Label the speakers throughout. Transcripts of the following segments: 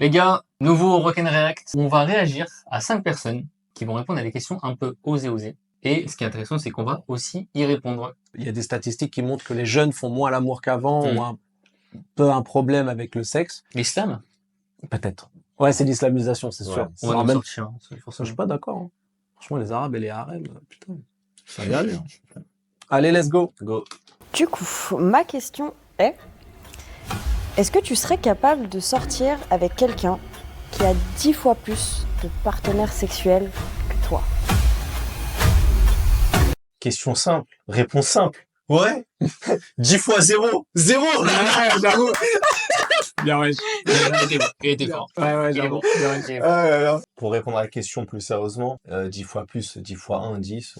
Speaker 1: Les gars, nouveau Rock'n React. On va réagir à 5 personnes qui vont répondre à des questions un peu osées. Et ce qui est intéressant, c'est qu'on va aussi y répondre.
Speaker 2: Il y a des statistiques qui montrent que les jeunes font moins l'amour qu'avant, ont un peu un problème avec le sexe.
Speaker 1: L'islam?
Speaker 2: Peut-être. Ouais, c'est l'islamisation, c'est sûr.
Speaker 1: On va
Speaker 2: même...
Speaker 1: sortir.
Speaker 2: Je suis pas d'accord. Hein. Franchement, les Arabes et les harems, putain, ça va y aller. Hein. Allez, let's go.
Speaker 3: Du coup, ma question est, est-ce que tu serais capable de sortir avec quelqu'un qui a 10 fois plus de partenaires sexuels que toi?
Speaker 4: Question simple, réponse simple. Ouais. 10 fois 0. 0.
Speaker 2: J'avoue. Bien ouais.
Speaker 1: Il était fort.
Speaker 2: Ouais, j'avoue.
Speaker 4: Pour répondre à la question plus sérieusement, 10 fois plus, 10 fois 1, 10.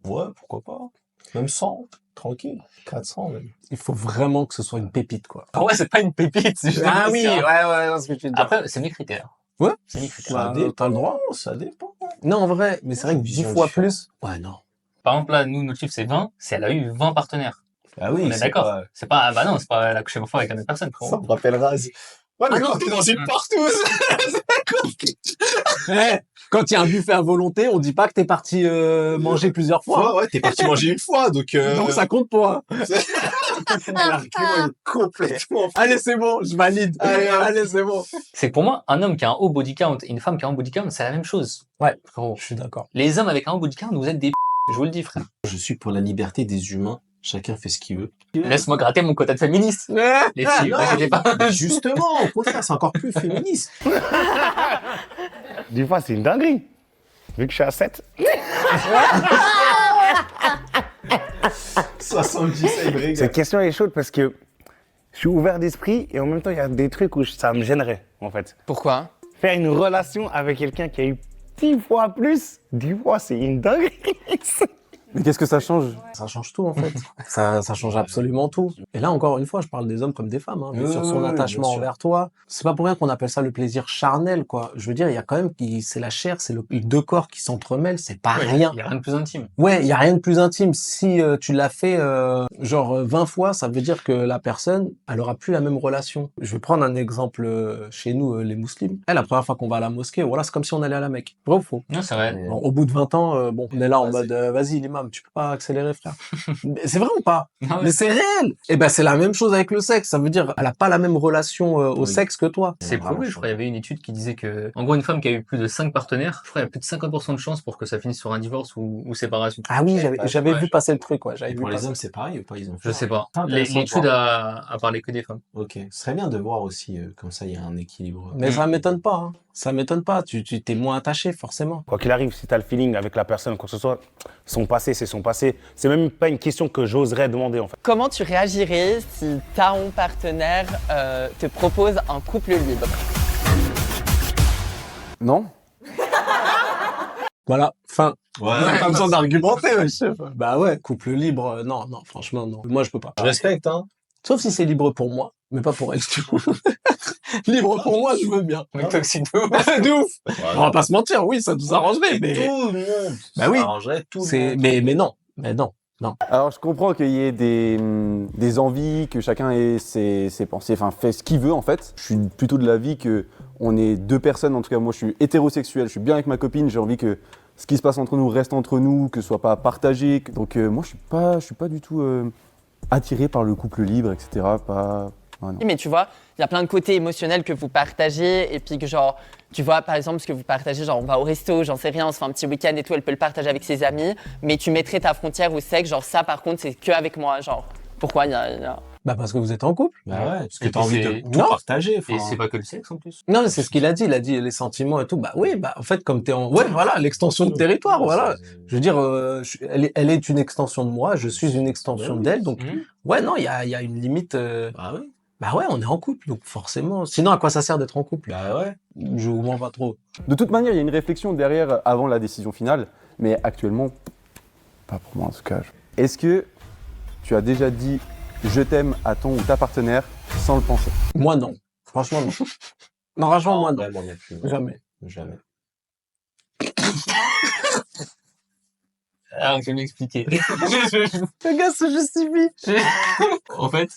Speaker 4: Ouais, pourquoi pas. Même 100, tranquille. 400 même.
Speaker 2: Il faut vraiment que ce soit une pépite, quoi.
Speaker 1: Ah ouais, c'est pas une pépite. C'est juste
Speaker 2: Ah
Speaker 1: un
Speaker 2: oui,
Speaker 1: plaisir.
Speaker 2: ouais, c'est ce que tu veux dire.
Speaker 1: Après, c'est mes critères.
Speaker 2: Ouais.
Speaker 1: C'est mes critères.
Speaker 2: Bah,
Speaker 4: dépend,
Speaker 2: t'as le droit.
Speaker 4: Ça dépend.
Speaker 2: Non, en vrai, mais c'est vrai que 10
Speaker 4: Vision
Speaker 2: fois
Speaker 4: différente.
Speaker 2: plus. Ouais, non.
Speaker 1: Par exemple, là, nous, notre chiffre, c'est 20. Si elle a eu 20 partenaires.
Speaker 4: Ah oui,
Speaker 1: On est d'accord. C'est pas, bah non, c'est pas la coucher fois avec une autre personne.
Speaker 4: Ça me rappelle Raz. Ouais, mais quand t'es dans une partouze.
Speaker 2: Quand il y a un buffet à volonté, on dit pas que t'es parti manger plusieurs fois.
Speaker 4: Ouais, t'es parti manger une fois, donc
Speaker 2: Donc ça compte pas.
Speaker 4: L'argument est complètement.
Speaker 2: Allez, c'est bon, je valide. Allez, c'est bon.
Speaker 1: C'est que pour moi, un homme qui a un haut body count et une femme qui a un body count, c'est la même chose.
Speaker 2: Ouais,
Speaker 1: Frérot.
Speaker 2: je suis d'accord.
Speaker 1: Les hommes avec un haut body count, vous êtes des je vous le dis, frère.
Speaker 4: Je suis pour la liberté des humains. Chacun fait ce qu'il veut.
Speaker 1: Laisse-moi gratter mon quota de féministe. Les filles,
Speaker 4: non,
Speaker 1: t'inquiète pas.
Speaker 4: Justement, au contraire, c'est encore plus féministe.
Speaker 5: 10 fois, c'est une dinguerie. Vu que je suis à 7.
Speaker 4: 77
Speaker 5: Cette question est chaude parce que je suis ouvert d'esprit et en même temps, il y a des trucs où ça me gênerait, en fait.
Speaker 6: Pourquoi?
Speaker 5: Faire une relation avec quelqu'un qui a eu 10 fois plus, 10 fois, c'est une dinguerie.
Speaker 2: Mais qu'est-ce que ça change? Ça change tout, en fait. ça change absolument tout. Et là, encore une fois, je parle des hommes comme des femmes, hein, sur son attachement envers toi. C'est pas pour rien qu'on appelle ça le plaisir charnel, quoi. Je veux dire, il y a quand même c'est la chair, c'est les deux corps qui s'entremêlent, c'est pas rien.
Speaker 1: Il y a rien de plus intime.
Speaker 2: Ouais, il y a rien de plus intime. Si tu l'as fait genre 20 fois, ça veut dire que la personne, elle aura plus la même relation. Je vais prendre un exemple chez nous, les musulmans. La première fois qu'on va à la mosquée, voilà, c'est comme si on allait à la Mecque. Vrai ou faux?
Speaker 1: Non, c'est vrai.
Speaker 2: Bon, au bout de 20 ans, bon, on est là en mode vas-y l'imam, tu peux pas accélérer, frère. Mais c'est vrai ou pas?
Speaker 1: Non,
Speaker 2: Mais c'est réel. Et ben c'est la même chose avec le sexe. Ça veut dire elle a pas la même relation au sexe que toi.
Speaker 1: C'est prouvé, je crois. Il y avait une étude qui disait que, en gros, une femme qui a eu plus de 5 partenaires, je crois, il y a plus de 50% de chances pour que ça finisse sur un divorce ou séparation.
Speaker 2: Ah oui, j'avais
Speaker 1: Ouais.
Speaker 2: vu passer le truc, ouais. J'avais
Speaker 4: Et
Speaker 2: vu
Speaker 4: pour les
Speaker 2: passer.
Speaker 4: hommes, c'est pareil ou pas? Ils ont fait.
Speaker 1: Je sais pas.
Speaker 4: C'est intéressant de
Speaker 1: L'étude
Speaker 4: voir.
Speaker 1: a parlé que des femmes.
Speaker 4: Ok. Ce serait bien de voir aussi, comme ça, il y a un équilibre.
Speaker 2: Mais ça m'étonne pas. Hein. Ça m'étonne pas. Tu t'es moins attaché, forcément.
Speaker 5: Quoi qu'il arrive, si tu as le feeling avec la personne, quoi que ce soit, son passé, c'est son passé. C'est même pas une question que j'oserais demander, en fait.
Speaker 6: Comment tu réagirais si ton partenaire te propose un couple libre?
Speaker 5: Non?
Speaker 2: Voilà, fin.
Speaker 4: Ouais.
Speaker 2: Pas besoin d'argumenter, ouais, chef. Bah ouais, couple libre, non, franchement, non. Moi, je peux pas.
Speaker 4: Je respecte, hein.
Speaker 2: Sauf si c'est libre pour moi, mais pas pour elle, tu vois. Libre pour moi, je veux bien.
Speaker 1: Mec toxique
Speaker 2: De ouf. On va pas se mentir, oui, ça nous arrangerait, mais...
Speaker 4: Tout le monde.
Speaker 2: Bah oui.
Speaker 4: Ça arrangerait tout le
Speaker 2: C'est,
Speaker 4: monde.
Speaker 2: mais non. Mais non.
Speaker 7: Alors je comprends qu'il y ait des envies, que chacun ait ses pensées, enfin fait ce qu'il veut en fait. Je suis plutôt de l'avis que on est deux personnes, en tout cas moi je suis hétérosexuel, je suis bien avec ma copine, j'ai envie que ce qui se passe entre nous reste entre nous, que ce soit pas partagé. Donc moi je suis pas du tout attiré par le couple libre, etc. Pas... Ouais, non.
Speaker 6: Mais tu vois, il y a plein de côtés émotionnels que vous partagez et puis que genre, tu vois par exemple ce que vous partagez, genre on va au resto, j'en sais rien, on se fait un petit week-end et tout, elle peut le partager avec ses amis, mais tu mettrais ta frontière au sexe, genre ça par contre c'est que avec moi, genre pourquoi il y a...
Speaker 2: Bah parce que vous êtes en couple.
Speaker 4: Bah ouais, parce que
Speaker 1: Et
Speaker 4: t'as
Speaker 1: puis
Speaker 4: envie
Speaker 1: c'est-
Speaker 4: de tout
Speaker 2: Non.
Speaker 4: partager.
Speaker 1: Et c'est pas que le sexe en plus.
Speaker 2: Non, mais c'est ce qu'il a dit. Il a dit les sentiments et tout. Bah oui, bah en fait, comme t'es en... Ouais, voilà, l'extension de territoire, voilà. Je veux dire, elle est une extension de moi, je suis une extension d'elle, donc... Ouais, non, il y a une limite...
Speaker 4: Bah oui.
Speaker 2: Bah ouais, on est en couple, donc forcément... Sinon, à quoi ça sert d'être en couple?
Speaker 4: Bah ouais.
Speaker 2: Je vous mens pas trop.
Speaker 7: De toute manière, il y a une réflexion derrière avant la décision finale, mais actuellement, pas pour moi en tout cas. Est-ce que tu as déjà dit je t'aime à ton ou ta partenaire sans le penser?
Speaker 2: Moi, non. Franchement, non. Non, franchement, moi, non.
Speaker 4: Vraiment, non plus.
Speaker 2: Jamais.
Speaker 4: Jamais.
Speaker 1: Alors, je vais m'expliquer.
Speaker 2: Le gars se justifie.
Speaker 1: En fait,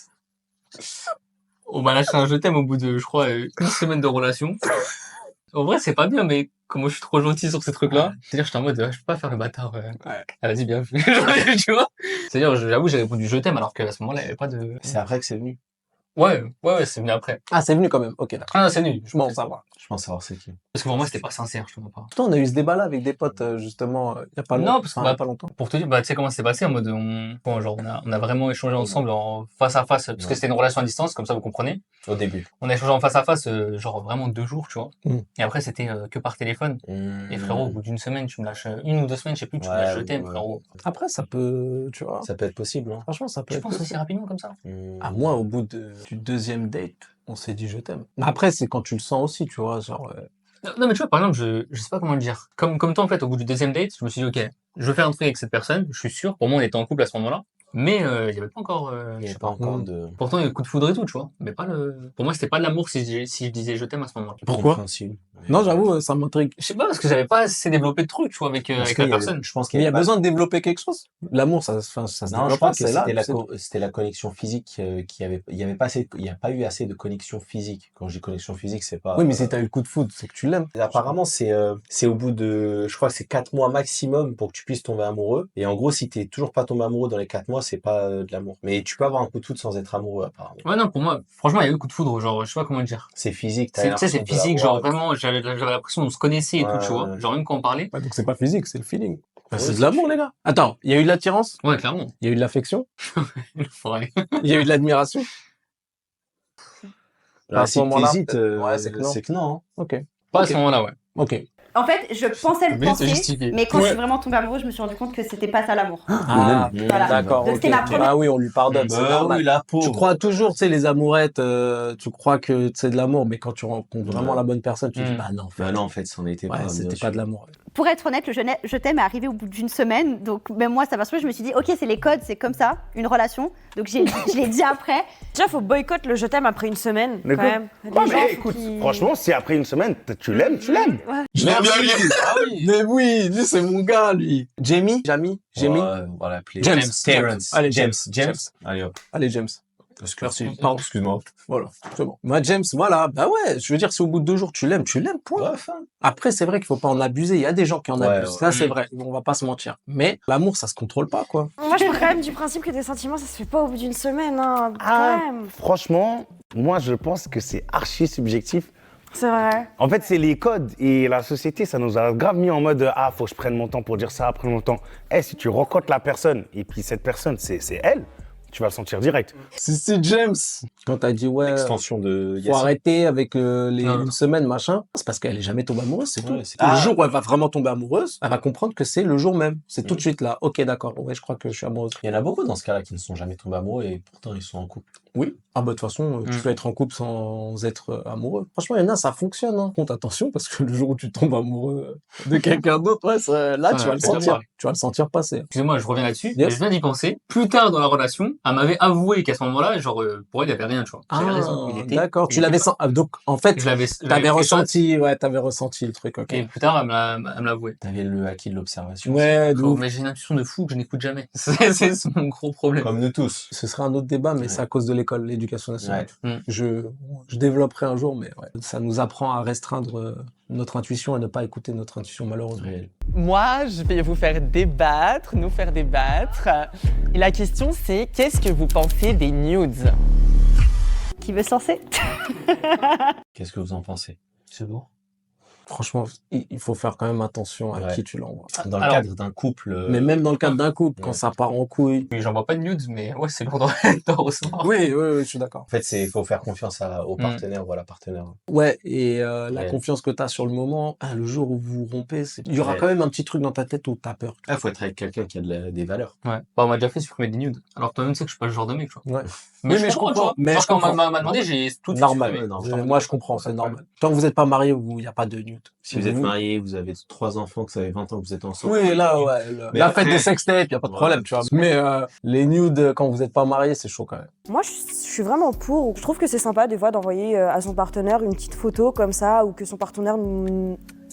Speaker 1: On m'a lâché un je t'aime au bout de, je crois, une semaine de relation. En vrai, c'est pas bien, mais comme moi je suis trop gentil sur ces trucs-là, c'est-à-dire j'étais en mode, je peux pas faire le bâtard. Ah, vas-y, bien vu. Tu vois? C'est-à-dire, j'avoue, j'ai répondu je t'aime alors qu'à ce moment-là, il y avait pas de...
Speaker 4: C'est après que c'est venu.
Speaker 1: Ouais, c'est venu après.
Speaker 2: Ah, c'est venu quand même. Ok, d'accord.
Speaker 1: Ah, non, c'est venu.
Speaker 2: Je m'en savoir.
Speaker 4: Je pense savoir c'est qui.
Speaker 1: Parce que pour moi, c'était pas sincère, je te mens pas.
Speaker 2: Pourtant, on a eu ce débat-là avec des potes, justement, il y a pas
Speaker 1: Non,
Speaker 2: longtemps.
Speaker 1: parce que,
Speaker 2: Enfin, il y a pas longtemps.
Speaker 1: Pour te dire, tu sais comment ça s'est passé en mode, on a vraiment échangé ensemble en face à face, parce que c'était une relation à distance, comme ça vous comprenez.
Speaker 4: Au début.
Speaker 1: On a échangé en face à face, genre vraiment 2 jours, tu vois.
Speaker 2: Mm.
Speaker 1: Et après, c'était que par téléphone. Et frérot, au bout d'une semaine, tu me lâches 1 ou 2 semaines, je sais plus, tu me lâches je t'aime, frérot.
Speaker 2: Après, ça peut, tu vois.
Speaker 4: Ça peut être possible, hein.
Speaker 2: Franchement, ça peut
Speaker 1: Tu
Speaker 2: être
Speaker 1: penses aussi
Speaker 2: possible.
Speaker 1: rapidement comme ça?
Speaker 2: À moi, au bout du deuxième date, on s'est dit je t'aime. Mais après, c'est quand tu le sens aussi, tu vois, genre...
Speaker 1: Non, mais tu vois, par exemple, je sais pas comment le dire. Comme toi, en fait, au bout du deuxième date, je me suis dit, ok, je veux faire un truc avec cette personne, je suis sûr, pour moi, on était en couple à ce moment-là. Mais, il y avait pas encore,
Speaker 4: Il n'y
Speaker 1: je
Speaker 4: a
Speaker 1: sais
Speaker 4: pas
Speaker 1: pas.
Speaker 4: encore de...
Speaker 1: Pourtant, il y a eu le coup de foudre et tout, tu vois. Mais pas le, pour moi, c'était pas de l'amour si je disais je t'aime à ce moment-là.
Speaker 2: Pourquoi
Speaker 4: compréhensible.
Speaker 2: Non, j'avoue, ça m'intrigue.
Speaker 1: Je sais pas, parce que j'avais pas assez développé de trucs, tu vois, avec
Speaker 4: Parce
Speaker 1: la
Speaker 4: qu'il y avait-
Speaker 1: personne.
Speaker 4: Je pense qu'il
Speaker 2: Mais il y
Speaker 4: y
Speaker 2: a
Speaker 4: avait pas-
Speaker 2: besoin de développer quelque chose. L'amour, ça se
Speaker 4: Non, je
Speaker 2: développe
Speaker 4: pense
Speaker 2: pas,
Speaker 4: que
Speaker 2: c'est là.
Speaker 4: c'était la connexion physique il y a pas eu assez de connexion physique. Quand je dis connexion physique, c'est pas.
Speaker 2: Oui, mais si t'as eu le coup de foudre, c'est que tu l'aimes.
Speaker 4: Apparemment, c'est au bout de, je crois que c'est 4 mois maximum pour que tu puisses tomber amoureux. Et en gros, si t'es toujours pas tombé amoureux dans les 4 mois, c'est pas de l'amour. Mais tu peux avoir un coup de foudre sans être amoureux, apparemment.
Speaker 1: Ouais, non, pour moi, franchement, il y a eu le coup de foudre, genre, je sais pas comment le dire.
Speaker 4: C'est physique,
Speaker 1: Tu sais, c'est physique, genre, vraiment, j'avais l'impression qu'on se connaissait et tout, tu vois.
Speaker 4: Ouais.
Speaker 1: Genre, même quand on parlait.
Speaker 2: Ouais, donc c'est pas physique, c'est le feeling. Bah,
Speaker 4: Ouais,
Speaker 2: c'est de
Speaker 4: c'est-
Speaker 2: l'amour, les gars. Attends, il y a eu de l'attirance,
Speaker 1: Ouais, clairement.
Speaker 2: il y a eu de l'affection,
Speaker 1: Faudrait-
Speaker 2: il y a eu de l'admiration.
Speaker 4: Là,
Speaker 2: À ce
Speaker 4: si
Speaker 2: moment-là,
Speaker 4: t'hésites,
Speaker 2: ouais, c'est que non.
Speaker 4: c'est que non, hein.
Speaker 2: Ok.
Speaker 1: Pas à
Speaker 2: Ok.
Speaker 1: ce moment-là, ouais.
Speaker 2: Ok.
Speaker 8: En fait, je pensais le
Speaker 1: Mais c'est
Speaker 8: penser,
Speaker 1: justifié.
Speaker 8: mais quand je
Speaker 2: Ouais.
Speaker 8: suis vraiment tombée amoureuse, je me suis rendu compte que c'était pas ça l'amour.
Speaker 2: Ah,
Speaker 8: Voilà.
Speaker 2: d'accord.
Speaker 8: Donc,
Speaker 2: ok.
Speaker 8: c'était ma première-
Speaker 2: Ah oui, on lui pardonne. c'est normal.
Speaker 4: oui, la peau.
Speaker 2: Tu crois toujours, tu sais, les amourettes, tu crois que c'est de l'amour, mais quand tu rencontres vraiment
Speaker 4: Ouais.
Speaker 2: la bonne personne, tu dis,
Speaker 1: Mm.
Speaker 2: bah non, en fait,
Speaker 4: Bah non, en fait, c'en était
Speaker 2: ouais,
Speaker 4: pas.
Speaker 2: c'était
Speaker 4: bien
Speaker 2: pas
Speaker 4: sûr.
Speaker 2: de l'amour.
Speaker 8: Pour être honnête, le je t'aime est arrivé au bout d'une semaine. Donc, même moi, ça m'a saoulée. Je me suis dit, ok, c'est les codes, c'est comme ça, une relation. Donc, je l'ai dit après.
Speaker 3: Déjà, faut boycotter le je t'aime après une semaine,
Speaker 5: Mais
Speaker 3: quand
Speaker 5: quoi
Speaker 3: même. Les
Speaker 5: Ouais,
Speaker 3: gens,
Speaker 5: mais
Speaker 3: faut
Speaker 5: écoute,
Speaker 3: qu'ils-
Speaker 5: franchement, si après une semaine, tu l'aimes, tu l'aimes.
Speaker 2: Je l'aime bien, lui.
Speaker 1: Ah oui.
Speaker 2: Mais oui, lui, c'est mon gars, lui. Jamie?
Speaker 4: Ouais, on va l'appeler.
Speaker 2: James.
Speaker 4: Terrence.
Speaker 2: Allez,
Speaker 4: James.
Speaker 2: James.
Speaker 4: Allez, hop.
Speaker 2: Allez, James.
Speaker 4: Merci.
Speaker 2: Pardon.
Speaker 4: Excuse-moi.
Speaker 2: Voilà, c'est bon. Moi, James, voilà. Bah ouais, je veux dire, si au bout de 2 jours, tu l'aimes, point.
Speaker 4: Ouais, fin.
Speaker 2: Après, c'est vrai qu'il faut pas en abuser. Il y a des gens qui en
Speaker 4: Ouais,
Speaker 2: abusent.
Speaker 4: ouais.
Speaker 2: Ça, c'est vrai. On va pas se mentir. Mais l'amour, ça se contrôle pas, quoi.
Speaker 3: Moi, je pars quand même du principe que des sentiments, ça se fait pas au bout d'une semaine, hein.
Speaker 5: Ah.
Speaker 3: Quand même.
Speaker 5: Franchement, moi, je pense que c'est archi subjectif.
Speaker 3: C'est vrai.
Speaker 5: En fait, c'est les codes et la société, ça nous a grave mis en mode ah, faut que je prenne mon temps pour dire ça, prendre mon temps. Eh, si tu rencontres la personne et puis cette personne, c'est elle, tu vas le sentir direct.
Speaker 2: Si c'est James. Quand t'as dit, ouais,
Speaker 4: Extension de
Speaker 2: faut arrêter avec les
Speaker 1: Non.
Speaker 2: une semaine, machin, c'est parce qu'elle est jamais tombée amoureuse, c'est
Speaker 4: Ouais,
Speaker 2: tout.
Speaker 4: c'est
Speaker 2: Le
Speaker 4: tout.
Speaker 2: jour où elle va vraiment tomber amoureuse, elle va comprendre que c'est le jour même. C'est tout de suite là. Ok, d'accord. Ouais, je crois que je suis amoureuse.
Speaker 4: Il y en a beaucoup dans ce cas-là qui ne sont jamais tombés amoureux et pourtant ils sont en couple.
Speaker 2: Oui. Ah bah de toute façon, tu peux être en couple sans être amoureux. Franchement, il y en a, ça fonctionne. Hein. Compte attention parce que le jour où tu tombes amoureux de quelqu'un d'autre, ouais, là, tu vas le
Speaker 1: c'est
Speaker 2: sentir.
Speaker 1: normal.
Speaker 2: Tu vas le sentir passer.
Speaker 1: Excusez-moi, je reviens là-dessus.
Speaker 2: Yes.
Speaker 1: Mais je viens d'y penser. Plus tard dans la relation, elle m'avait avoué qu'à ce moment-là, genre, pour elle, il y avait rien, tu vois. J'avais raison. Il était-
Speaker 2: d'accord.
Speaker 1: il
Speaker 2: Tu l'avais
Speaker 1: était
Speaker 2: senti. Donc, en fait,
Speaker 1: pas- Je l'avais.
Speaker 2: t'avais ressenti, ouais, t'avais ressenti le truc, ok.
Speaker 1: Et plus tard, elle me l'a avoué.
Speaker 4: T'avais le acquis de l'observation.
Speaker 2: Ouais, de ouf.
Speaker 1: Mais j'ai une intuition de fou que je n'écoute jamais. C'est mon gros problème.
Speaker 4: Comme nous tous.
Speaker 2: Ce serait un autre débat, mais
Speaker 4: Ouais.
Speaker 2: c'est à cause de l'école, l'éducation nationale.
Speaker 1: Ouais.
Speaker 2: Je développerai un jour, mais ouais. Ça nous apprend à restreindre notre intuition et ne pas écouter notre intuition, malheureusement.
Speaker 4: Réel.
Speaker 6: Moi, je vais vous faire débattre, nous faire débattre. Et la question, c'est qu'est-ce que vous pensez des nudes?
Speaker 8: Qui veut se lancer?
Speaker 4: Qu'est-ce que vous en pensez?
Speaker 1: C'est bon.
Speaker 2: Franchement, il faut faire quand même attention à
Speaker 4: Ouais.
Speaker 2: qui tu l'envoies.
Speaker 4: Dans le
Speaker 1: Alors-
Speaker 4: cadre d'un couple.
Speaker 2: Mais même dans le cadre d'un couple, quand
Speaker 4: Ouais.
Speaker 2: ça part en couille.
Speaker 1: Oui, j'en vois pas de nudes, mais ouais, c'est lourd d'en recevoir.
Speaker 2: Oui, je suis d'accord.
Speaker 4: En fait, il faut faire confiance au partenaire ou à la partenaire.
Speaker 2: Ouais, et la
Speaker 4: Ouais.
Speaker 2: confiance que tu as sur le moment, le jour où vous rompez, il y aura
Speaker 4: Ouais.
Speaker 2: quand même un petit truc dans ta tête où tu as peur.
Speaker 4: Il faut être avec quelqu'un qui a des valeurs.
Speaker 1: Ouais. Bah, on m'a déjà fait supprimer des nudes. Alors, toi-même, tu sais que je suis pas le genre de mec, tu vois.
Speaker 2: Ouais.
Speaker 1: Mais,
Speaker 2: Oui, mais je comprends.
Speaker 1: tu vois.
Speaker 2: Mais
Speaker 1: Genre,
Speaker 2: je
Speaker 1: quand on
Speaker 2: comprends.
Speaker 1: m'a demandé, j'ai tout de suite
Speaker 2: Normal.
Speaker 1: supprimé.
Speaker 4: Non,
Speaker 2: Moi, je comprends, c'est normal. Tant que vous n'êtes pas marié, il n'y a pas de nude.
Speaker 4: Si vous êtes marié, vous avez 3 enfants, que ça fait 20 ans que vous êtes ensemble.
Speaker 2: Oui, là, ouais.
Speaker 4: Mais
Speaker 2: La
Speaker 4: après-
Speaker 2: fête des sextapes, il n'y a pas de
Speaker 4: Ouais.
Speaker 2: problème, tu vois. Mais les nudes, quand vous n'êtes pas marié, c'est chaud quand même.
Speaker 3: Moi, je suis vraiment pour. Je trouve que c'est sympa des fois d'envoyer à son partenaire une petite photo comme ça, ou que son partenaire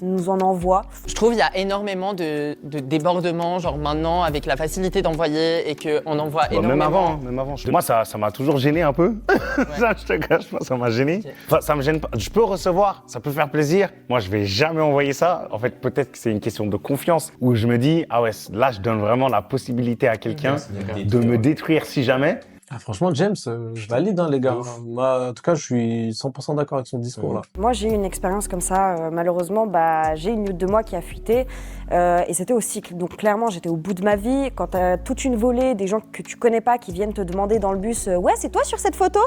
Speaker 3: nous en envoient.
Speaker 6: Je trouve qu'il y a énormément de débordements, genre maintenant, avec la facilité d'envoyer et qu'on envoie énormément.
Speaker 5: Même avant. Moi, ça m'a toujours gêné un peu. Ça, je te cache pas, ça m'a gêné.
Speaker 6: Ok.
Speaker 5: Enfin, ça me gêne pas. Je peux recevoir, ça peut faire plaisir. Moi, je vais jamais envoyer ça. En fait, peut-être que c'est une question de confiance où je me dis, ah ouais, là, je donne vraiment la possibilité à quelqu'un de me détruire si jamais.
Speaker 2: Ah, franchement, James, je valide, hein, les gars. Moi, en tout cas, je suis 100% d'accord avec son discours, là.
Speaker 3: Moi, j'ai eu une expérience comme ça. Malheureusement, j'ai une de moi qui a fuité. Et c'était au cycle. Donc, clairement, j'étais au bout de ma vie. Quand t'as toute une volée, des gens que tu connais pas qui viennent te demander dans le bus ouais, c'est toi sur cette photo?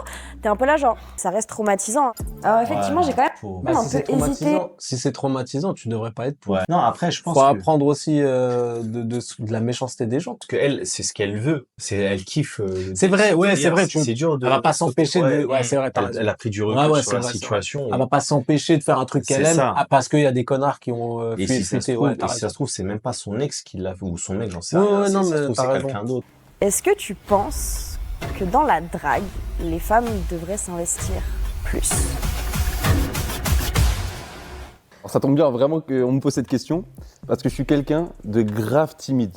Speaker 3: T'es un peu là, genre, ça reste traumatisant. Alors, effectivement, j'ai quand même
Speaker 2: Si c'est traumatisant, si c'est traumatisant, tu devrais pas être pour.
Speaker 4: Ouais. Non, après, je pense
Speaker 2: Faut
Speaker 4: que...
Speaker 2: apprendre aussi de la méchanceté des gens.
Speaker 4: Parce qu'elle, c'est ce qu'elle veut. Elle kiffe.
Speaker 2: C'est vrai, ouais, c'est vrai.
Speaker 4: C'est dur de...
Speaker 2: Elle va pas s'empêcher de... Ouais, c'est vrai.
Speaker 4: Elle a pris du recul
Speaker 2: ouais,
Speaker 4: sur la
Speaker 2: vrai,
Speaker 4: situation.
Speaker 2: Elle va pas s'empêcher de faire un truc qu'elle
Speaker 4: C'est
Speaker 2: aime
Speaker 4: ça.
Speaker 2: parce qu'il y a des connards qui ont
Speaker 4: Et si ça se trouve, c'est même pas son ex qui l'a fait, ou son mec, j'en sais rien.
Speaker 2: Ouais, non,
Speaker 4: Ça se
Speaker 2: mais
Speaker 4: trouve,
Speaker 2: t'as
Speaker 4: c'est
Speaker 2: raison.
Speaker 4: quelqu'un d'autre.
Speaker 3: Est-ce que tu penses que dans la drague, les femmes devraient s'investir plus?
Speaker 7: Alors, ça tombe bien vraiment qu'on me pose cette question, parce que je suis quelqu'un de grave timide.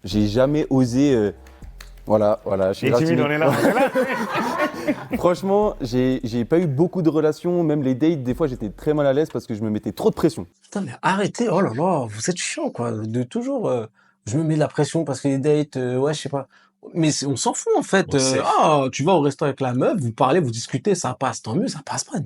Speaker 7: J'ai jamais osé... Voilà, je suis
Speaker 5: Et
Speaker 7: grave
Speaker 5: timide, on est là.
Speaker 7: Franchement, j'ai pas eu beaucoup de relations, même les dates, des fois j'étais très mal à l'aise parce que je me mettais trop de pression.
Speaker 2: Putain, mais arrêtez, oh là là, vous êtes chiant, quoi. De toujours, je me mets de la pression parce que les dates, ouais, je sais pas. Mais on s'en fout, en fait. Tu vas au resto avec la meuf, vous parlez, vous discutez, ça passe, tant mieux, ça passe pas.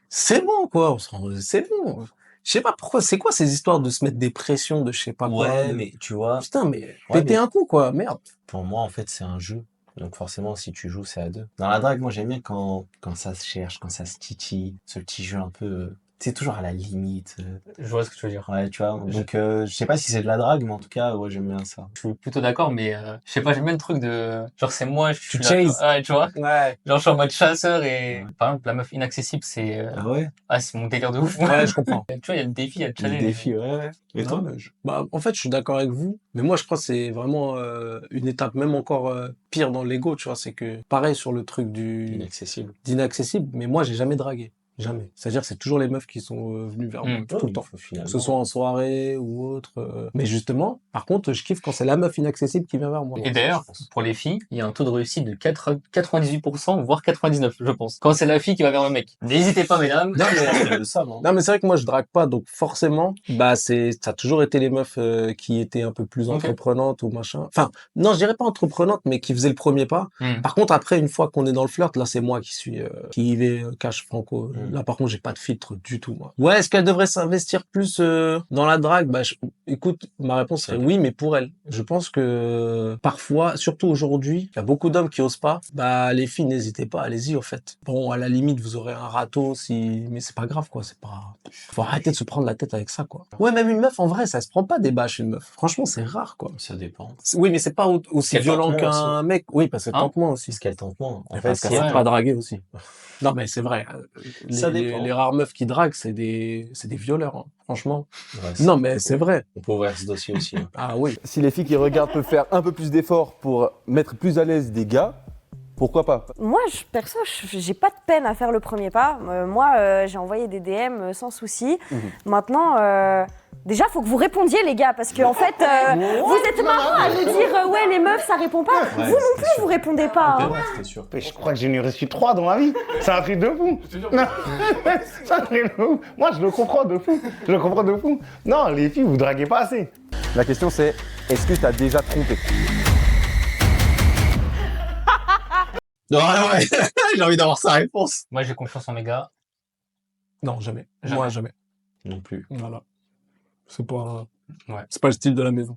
Speaker 2: C'est bon, quoi, c'est bon. Je sais pas pourquoi, c'est quoi ces histoires de se mettre des pressions de je sais pas quoi.
Speaker 4: Ouais, mais tu vois...
Speaker 2: Putain, mais pétez un coup, quoi, merde.
Speaker 4: Pour moi, en fait, c'est un jeu. Donc forcément, si tu joues, c'est à deux. Dans la drague, moi, j'aime bien quand ça se cherche, quand ça se titille, ce petit jeu un peu... C'est toujours à la limite.
Speaker 1: Je vois ce que tu veux dire.
Speaker 4: Ouais, tu vois. Donc, je sais pas si c'est de la drague, mais en tout cas, ouais, j'aime bien ça.
Speaker 1: Je suis plutôt d'accord, mais je sais pas, j'aime bien le truc de... Genre, c'est moi, je suis
Speaker 2: Tu
Speaker 1: là,
Speaker 2: chases.
Speaker 1: ouais, tu vois.
Speaker 2: Ouais.
Speaker 1: Genre, je suis en mode chasseur et... Par exemple, la meuf inaccessible, c'est...
Speaker 4: Ah ouais?
Speaker 1: Ah, c'est mon délire de ouf.
Speaker 2: Ouais, je comprends.
Speaker 1: Tu vois, il y a le défi, il y a le
Speaker 4: Le
Speaker 1: challenge.
Speaker 4: défi, ouais. Et
Speaker 2: Non,
Speaker 4: toi?
Speaker 2: mais en fait, je suis d'accord avec vous, mais moi, je crois que c'est vraiment une étape même encore pire dans l'ego, tu vois, c'est que pareil sur le truc
Speaker 4: Inaccessible.
Speaker 2: d'inaccessible, mais moi, j'ai jamais dragué. Jamais. C'est-à-dire, c'est toujours les meufs qui sont venues vers moi, tout le temps. Que ce soit en soirée ou autre. Mais justement, par contre, je kiffe quand c'est la meuf inaccessible qui vient vers moi.
Speaker 1: Et d'ailleurs, pour les filles, il y a un taux de réussite de 98%, voire 99%, je pense. Quand c'est la fille qui va vers le mec. N'hésitez pas, mesdames.
Speaker 2: Non, mais, non, mais c'est vrai que moi, je drague pas, donc forcément, ça a toujours été les meufs qui étaient un peu plus entreprenantes ou machin. Enfin, non, je dirais pas entreprenantes, mais qui faisaient le premier pas. Par contre, après, une fois qu'on est dans le flirt, là, c'est moi qui y vais cash franco. Là, par contre, j'ai pas de filtre du tout, moi. Ouais, est-ce qu'elle devrait s'investir plus dans la drague? Écoute, ma réponse serait oui, mais pour elle. Je pense que parfois, surtout aujourd'hui, il y a beaucoup d'hommes qui osent pas. Les filles, n'hésitez pas, allez-y, au fait. Bon, à la limite, vous aurez un râteau mais c'est pas grave, quoi. Faut arrêter de se prendre la tête avec ça, quoi. Ouais, même une meuf, en vrai, ça se prend pas des bâches, une meuf. Franchement, c'est rare, quoi.
Speaker 4: Ça dépend.
Speaker 2: Oui, mais c'est pas aussi violent qu'un mec. Oui, parce qu'elle tente moins aussi.
Speaker 4: Parce qu'elle tente moins. En
Speaker 2: Parce qu'elle sait pas draguer aussi. Non, mais c'est vrai.
Speaker 4: Ça dépend.
Speaker 2: Les rares meufs qui draguent, c'est des violeurs, hein. Franchement.
Speaker 4: Ouais,
Speaker 2: non, mais c'est vrai.
Speaker 4: On peut ouvrir ce dossier aussi. Hein.
Speaker 2: Ah oui.
Speaker 7: Si les filles qui regardent peuvent faire un peu plus d'efforts pour mettre plus à l'aise des gars, pourquoi pas?
Speaker 3: Moi, perso, j'ai pas de peine à faire le premier pas. Moi, j'ai envoyé des DM sans souci. Maintenant, déjà, faut que vous répondiez, les gars, parce que en fait, vous êtes marrants à nous dire ouais, les meufs, ça répond pas. Vous non plus, vous répondez pas. Hein.
Speaker 4: Ouais, c'était sûr.
Speaker 5: Je crois que j'ai eu reçu 3 dans ma vie. C'est un truc de fou. Non. C'est un truc de fou. Moi, je le comprends de fou. Non, les filles, vous draguez pas assez.
Speaker 7: La question c'est, est-ce que t'as déjà trompé?
Speaker 4: Ouais. J'ai envie d'avoir sa réponse.
Speaker 1: Moi, j'ai confiance en mes gars.
Speaker 2: Non, jamais. Moi, jamais.
Speaker 4: Non plus.
Speaker 2: Voilà. C'est pas le style de la maison.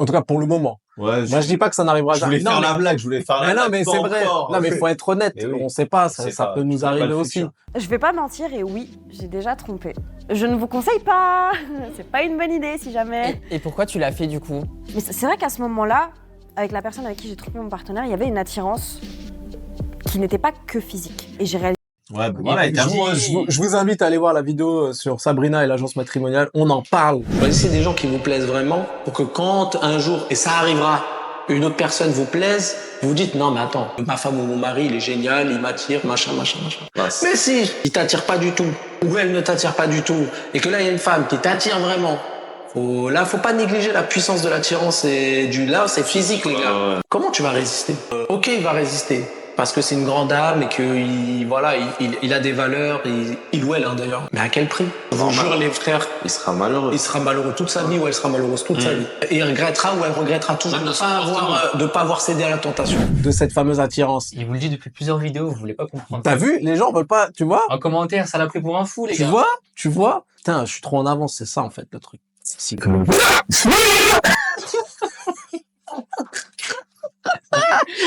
Speaker 2: En tout cas, pour le moment.
Speaker 4: Ouais,
Speaker 2: moi, je dis pas que ça n'arrivera jamais.
Speaker 4: Je voulais faire la blague, je voulais faire la blague.
Speaker 2: Non, mais c'est vrai. Non, mais il faut être honnête.
Speaker 4: Oui.
Speaker 2: On sait pas, ça peut nous arriver aussi.
Speaker 3: Je vais pas mentir, et oui, j'ai déjà trompé. Je ne vous conseille pas. C'est pas une bonne idée, si jamais.
Speaker 6: Et pourquoi tu l'as fait, du coup?
Speaker 3: Mais c'est vrai qu'à ce moment-là, avec la personne avec qui j'ai trompé mon partenaire, il y avait une attirance qui n'était pas que physique. Et j'ai réalisé.
Speaker 4: Ouais, voilà,
Speaker 2: je vous invite à aller voir la vidéo sur Sabrina et l'agence matrimoniale. On en parle. Choisissez des gens qui vous plaisent vraiment pour que quand un jour, et ça arrivera, une autre personne vous plaise, vous dites non mais attends, ma femme ou mon mari il est génial, il m'attire, machin. Mais si il t'attire pas du tout, ou elle ne t'attire pas du tout, et que là il y a une femme qui t'attire vraiment, faut pas négliger la puissance de l'attirance et là c'est physique les gars. Comment tu vas résister? Ok, il va résister. Parce que c'est une grande âme et qu'il il a des valeurs, il ou elle hein, d'ailleurs. Mais à quel prix? Je vous jure les frères,
Speaker 4: Il sera malheureux.
Speaker 2: il sera malheureux toute sa vie ou elle sera malheureuse toute sa vie. Et il regrettera ou elle regrettera toujours de pas avoir cédé à la tentation. De cette fameuse attirance.
Speaker 1: Il vous le dit depuis plusieurs vidéos, vous voulez pas comprendre.
Speaker 2: T'as vu? Les gens veulent pas, tu vois?
Speaker 1: En commentaire, ça l'a pris pour un fou, les
Speaker 2: Tu
Speaker 1: gars.
Speaker 2: vois? Tu vois? Putain, je suis trop en avance, c'est ça en fait le truc.
Speaker 4: Si, quand même.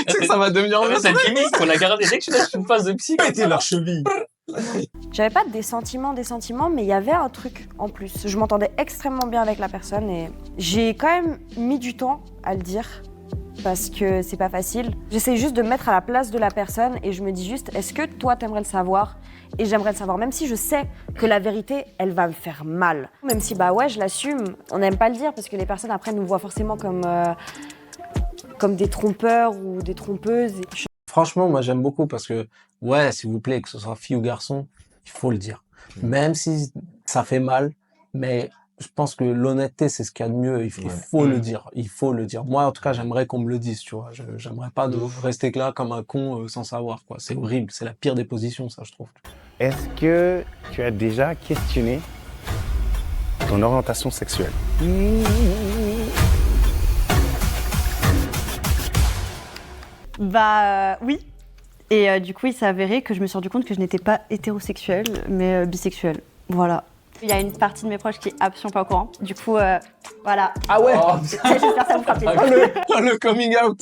Speaker 2: C'est que ça va devenir
Speaker 1: Cette gimmick, faut la garder. Dès que je lâche une phase de psy,
Speaker 2: péter leur cheville.
Speaker 3: J'avais pas des sentiments, mais il y avait un truc en plus. Je m'entendais extrêmement bien avec la personne et j'ai quand même mis du temps à le dire parce que c'est pas facile. J'essaie juste de me mettre à la place de la personne et je me dis juste, est-ce que toi t'aimerais le savoir? Et j'aimerais le savoir, même si je sais que la vérité, elle va me faire mal. Même si bah ouais, je l'assume, on n'aime pas le dire parce que les personnes après nous voient forcément comme des trompeurs ou des trompeuses.
Speaker 2: Franchement, moi j'aime beaucoup parce que, ouais, s'il vous plaît, que ce soit fille ou garçon, il faut le dire. Même si ça fait mal, mais je pense que l'honnêteté, c'est ce qu'il y a de mieux. Il faut le dire. Il faut le dire. Moi, en tout cas, j'aimerais qu'on me le dise, tu vois. J'aimerais pas rester là comme un con sans savoir, quoi. C'est horrible. C'est la pire des positions, ça, je trouve.
Speaker 5: Est-ce que tu as déjà questionné ton orientation sexuelle?
Speaker 8: Bah oui. Et du coup, il s'est avéré que je me suis rendu compte que je n'étais pas hétérosexuelle, mais bisexuelle. Voilà. Il y a une partie de mes proches qui est absolument pas au courant. Du coup, voilà.
Speaker 2: Ah ouais?
Speaker 8: J'espère que ça vous fera plaisir.
Speaker 2: Le coming out.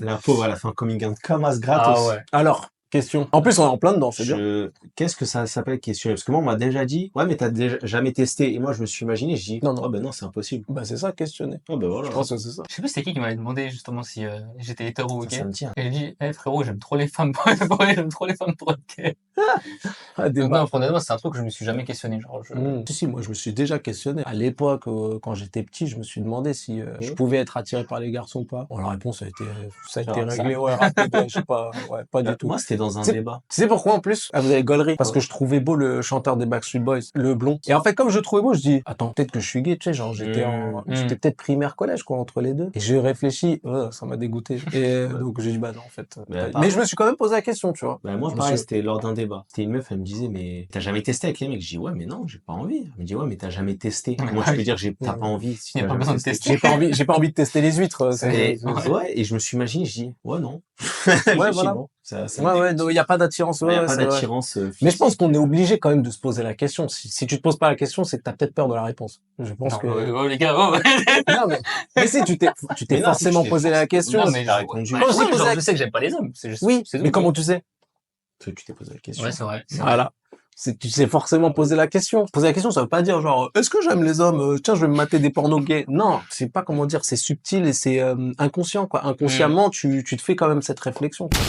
Speaker 4: La pauvre, elle a fait un coming out comme as gratos.
Speaker 1: Ah ouais.
Speaker 2: Alors, question. En plus, on est en plein dedans, c'est bien.
Speaker 4: Qu'est-ce que ça s'appelle questionner? Parce que moi, on m'a déjà dit, ouais, mais t'as déjà jamais testé. Et moi, je me suis imaginé, je dis,
Speaker 2: Non.
Speaker 4: oh ben non, c'est impossible.
Speaker 2: Bah, c'est ça, questionner.
Speaker 4: Oh ben voilà.
Speaker 2: Je pense que c'est ça.
Speaker 1: Je sais plus c'était qui m'avait demandé justement si j'étais hétéro ou
Speaker 4: Ça
Speaker 1: gay.
Speaker 4: me tient.
Speaker 1: Et j'ai dit, frérot, j'aime trop les femmes j'aime trop les femmes pour être gay.
Speaker 2: Ah,
Speaker 1: Donc, non, honnêtement, c'est un truc que je me suis jamais questionné. Genre,
Speaker 2: Si, moi je me suis déjà questionné. À l'époque, quand j'étais petit, je me suis demandé si je pouvais être attiré par les garçons ou pas. Bon, la réponse ça a été réglé, ouais, rapide, je sais pas, ouais, pas du tout.
Speaker 4: Moi, c'était dans un
Speaker 2: C'est-
Speaker 4: débat.
Speaker 2: Tu sais pourquoi en plus? Ah, vous avez gaulerie. Parce que je trouvais beau le chanteur des Backstreet Boys, le blond. Et en fait, comme je le trouvais beau, je dis, attends, peut-être que je suis gay, tu sais, genre j'étais peut-être primaire collège, quoi, entre les deux. Et j'ai réfléchi, ça m'a dégoûté. Et donc j'ai dit, bah non, en fait. Mais je me suis quand même posé la question, tu vois.
Speaker 4: Ben, moi,
Speaker 2: Je me
Speaker 4: pareil,
Speaker 2: suis-
Speaker 4: c'était lors d'un débat. C'était une meuf, elle me disait, mais t'as jamais testé avec les mecs? Je dis, ouais, mais non, j'ai pas envie. Elle me dit, ouais, mais t'as jamais testé. Moi, tu peux dire, t'as pas envie si
Speaker 1: Il y a
Speaker 4: t'as
Speaker 1: pas
Speaker 4: jamais
Speaker 1: besoin de
Speaker 4: testé.
Speaker 1: tester.
Speaker 2: J'ai pas envie de tester les huîtres.
Speaker 4: Ouais, et je me suis imaginé, je dis, ouais, non.
Speaker 2: Ouais, voilà.
Speaker 4: Bon, ça
Speaker 2: Ouais, il y a pas d'attirance.
Speaker 4: il y a
Speaker 2: Ouais,
Speaker 4: pas
Speaker 2: c'est vrai.
Speaker 4: d'attirance
Speaker 2: Mais je pense qu'on est obligé quand même de se poser la question. Si tu te poses pas la question, c'est que t'as peut-être peur de la réponse. Je pense
Speaker 1: Non,
Speaker 2: que...
Speaker 1: les gars,
Speaker 2: Non, mais si tu t'es
Speaker 4: Mais non,
Speaker 2: forcément
Speaker 4: tu t'es
Speaker 2: posé la question.
Speaker 1: Non, mais
Speaker 4: t'as répondu.
Speaker 1: Quand
Speaker 2: Quand j'ai posé la-
Speaker 1: je sais que j'aime pas les hommes. C'est juste,
Speaker 2: Oui,
Speaker 1: c'est tout,
Speaker 2: mais comment
Speaker 1: quoi.
Speaker 2: tu sais?
Speaker 4: Tu t'es posé la question.
Speaker 1: Ouais, c'est vrai.
Speaker 2: Voilà. Tu sais forcément poser la question. Poser la question, ça veut pas dire genre, est-ce que j'aime les hommes? Tiens, je vais me mater des pornos gays. Non, c'est pas comment dire, c'est subtil et c'est inconscient, quoi. Inconsciemment, tu te fais quand même cette réflexion, quoi.